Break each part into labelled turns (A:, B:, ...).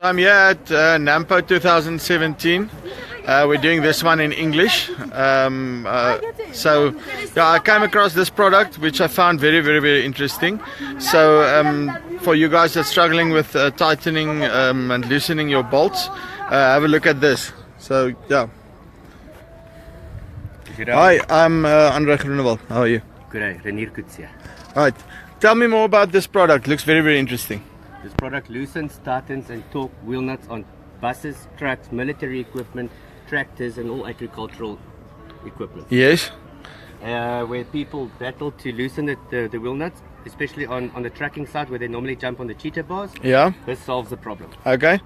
A: I'm here at Nampo 2017. We're doing this one in English. So I came across this product which I found very interesting. So for you guys that's struggling with tightening and loosening your bolts, have a look at this. So yeah. Hi, I'm Andre Groenewald. How are you?
B: Good day, Renier Kutsia.
A: Alright, tell me more about this product. Looks very interesting.
B: This product loosens, tightens and torque wheel nuts on buses, trucks, military equipment, tractors and all agricultural equipment.
A: Yes.
B: Where people battle to loosen the wheel nuts, especially on the tracking side where they normally jump on the cheater bars.
A: Yeah.
B: This solves the problem.
A: Okay.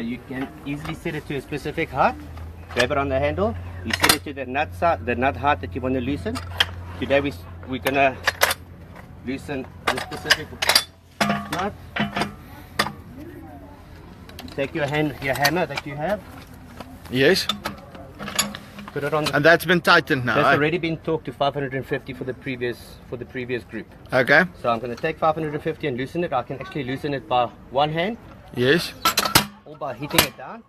B: You can easily set it to a specific height. Grab it on the handle. You set it to the nut side, the nut height that you want to loosen. Today we're gonna loosen the specific nut. Take your hammer that you have.
A: Yes.
B: Put it on.
A: And that's been tightened now.
B: That's already been torqued to 550 for the previous group.
A: Okay.
B: So I'm going to take 550 and loosen it. I can actually loosen it by one hand.
A: Yes.
B: Or by hitting it down.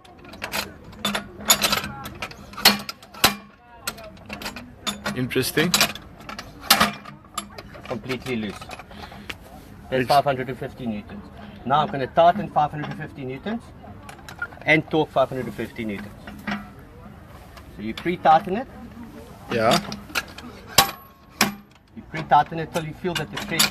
A: Interesting.
B: Completely loose. That's 550 newtons. Now I'm going to tighten 550 newtons and torque 550 newtons. So you pre-tighten it.
A: Yeah.
B: You pre-tighten it till you feel that the thread.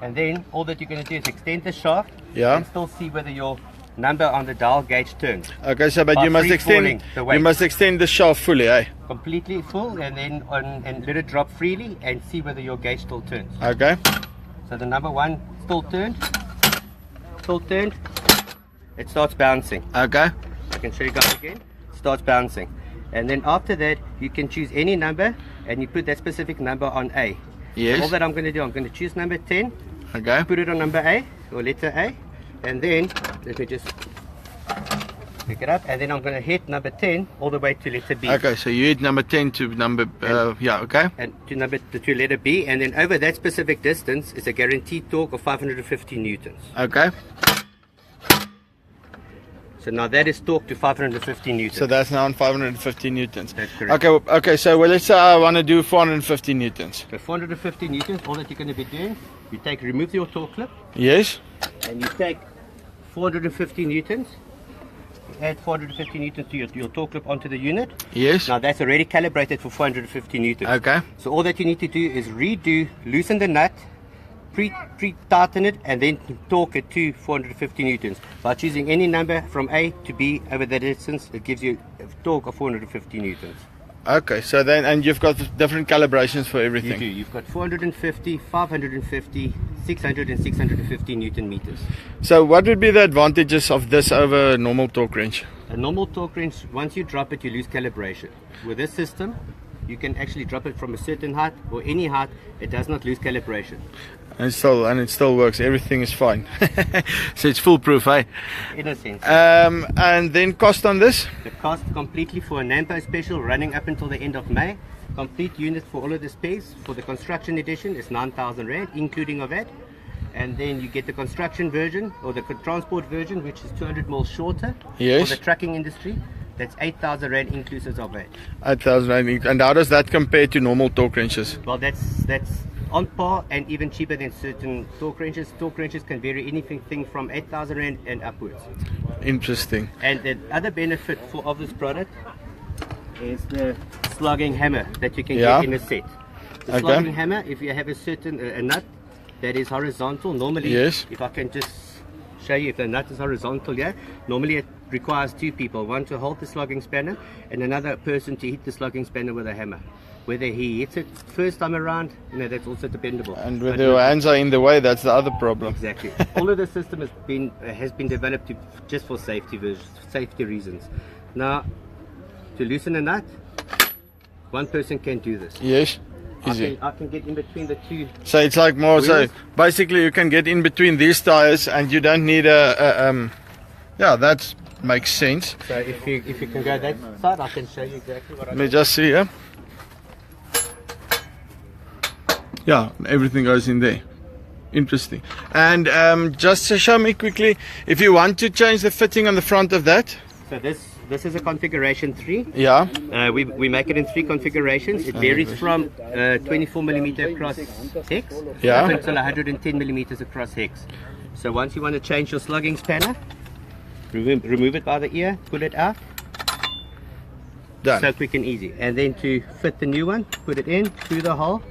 B: And then all that you're going to do is extend the shaft.
A: Yeah.
B: And still see whether your number on the dial gauge turns.
A: Okay, so but you must extend the shaft fully, eh?
B: Completely full, and then and let it drop freely and see whether your gauge still turns.
A: Okay.
B: So the number one still turned. It starts bouncing.
A: Okay.
B: I can show you guys again. Starts bouncing, and then after that you can choose any number and you put that specific number on A.
A: Yes.
B: So all that I'm going to do, I'm going to choose number 10.
A: Okay.
B: Put it on number A or letter A, and then let me just pick it up, and then I'm going to hit number 10 all the way to letter B.
A: Okay, so you hit number 10 to number yeah, okay.
B: And to letter B, and then over that specific distance is a guaranteed torque of 550 newtons.
A: Okay.
B: So now that is torque to 550 newtons.
A: So that's now on 550 newtons.
B: That's correct.
A: Okay, so well, let's say I want to do 450 newtons.
B: So 450 newtons, all that you're going to be doing, you remove your torque clip.
A: Yes.
B: And you take 450 newtons, add 450 newtons to your torque clip onto the unit.
A: Yes.
B: Now that's already calibrated for 450 newtons.
A: Okay.
B: So all that you need to do is loosen the nut, pre-tighten it, and then torque it to 450 newtons. By choosing any number from A to B over the distance, it gives you a torque of 450 newtons.
A: Okay, so then, and you've got different calibrations for everything.
B: You do. You've got 450, 550, 600 and 650 newton meters.
A: So what would be the advantages of this over a normal torque wrench?
B: A normal torque wrench, once you drop it, you lose calibration. With this system, you can actually drop it from a certain height or any height. It does not lose calibration.
A: And it still works. Everything is fine. So it's foolproof, eh?
B: In a sense.
A: And then cost on this?
B: The cost completely for a Nampo special running up until the end of May. Complete unit for all of the space for the construction edition is 9,000 Rand, including of that. And then you get the construction version or the transport version, which is 200 mil shorter.
A: Yes.
B: For the trucking industry. That's 8,000 Rand inclusive of that.
A: 8,000 Rand. And how does that compare to normal torque wrenches?
B: Well, that's on par and even cheaper than certain torque wrenches. Torque wrenches can vary anything from 8,000 Rand and upwards.
A: Interesting.
B: And the other benefit of this product is the slugging hammer that you can get in a set. The slugging hammer, if you have a certain a nut that is horizontal, normally, if I can just show you, if the nut is horizontal here, normally it requires two people, one to hold the slugging spanner and another person to hit the slugging spanner with a hammer. Whether he hits it first time around, that's also dependable. And
A: when your hands are in the way, that's the other problem.
B: Exactly. All of the system has been developed just for safety reasons. Now, to loosen a nut, one person can do this.
A: Yes. Easy.
B: I can get in between the two.
A: So it's like more. Wheels. So basically, you can get in between these tires, and you don't need yeah, that makes sense.
B: So if you can go that side, I can show you exactly what I mean.
A: Let me just see here. Yeah, everything goes in there. Interesting. And just to show me quickly, if you want to change the fitting on the front of that.
B: So this is a configuration 3.
A: Yeah.
B: We make it in 3 configurations. It varies from 24 millimeter across hex up until 110 millimeters across hex. So once you want to change your slugging spanner, remove it by the ear, pull it out.
A: Done.
B: So quick and easy. And then to fit the new one, put it in through the hole.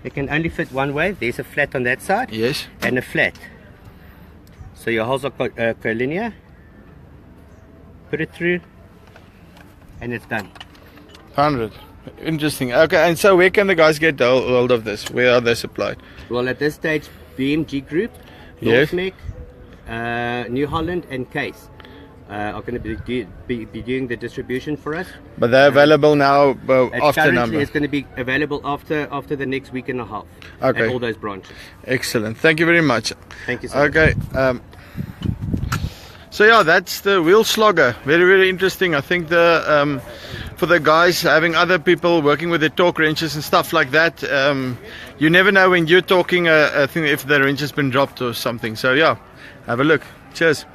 B: It can only fit one way. There's a flat on that side.
A: Yes.
B: And a flat. So your holes are collinear. Put it through, and it's done.
A: 100. Interesting. Okay, and so where can the guys get hold of this? Where are they supplied?
B: Well, at this stage, BMG Group,
A: yes,
B: Northmec, New Holland, and Case are going to be doing the distribution for us.
A: But they're available now after
B: currently
A: number.
B: It's going to be available after the next week and a half.
A: Okay.
B: At all those branches.
A: Excellent. Thank you very much.
B: Thank you so much.
A: Okay. So yeah, that's the Wheelslogger. Very, very interesting. I think the for the guys having other people working with the torque wrenches and stuff like that, you never know when you're talking a thing if the wrench has been dropped or something. So yeah, have a look. Cheers.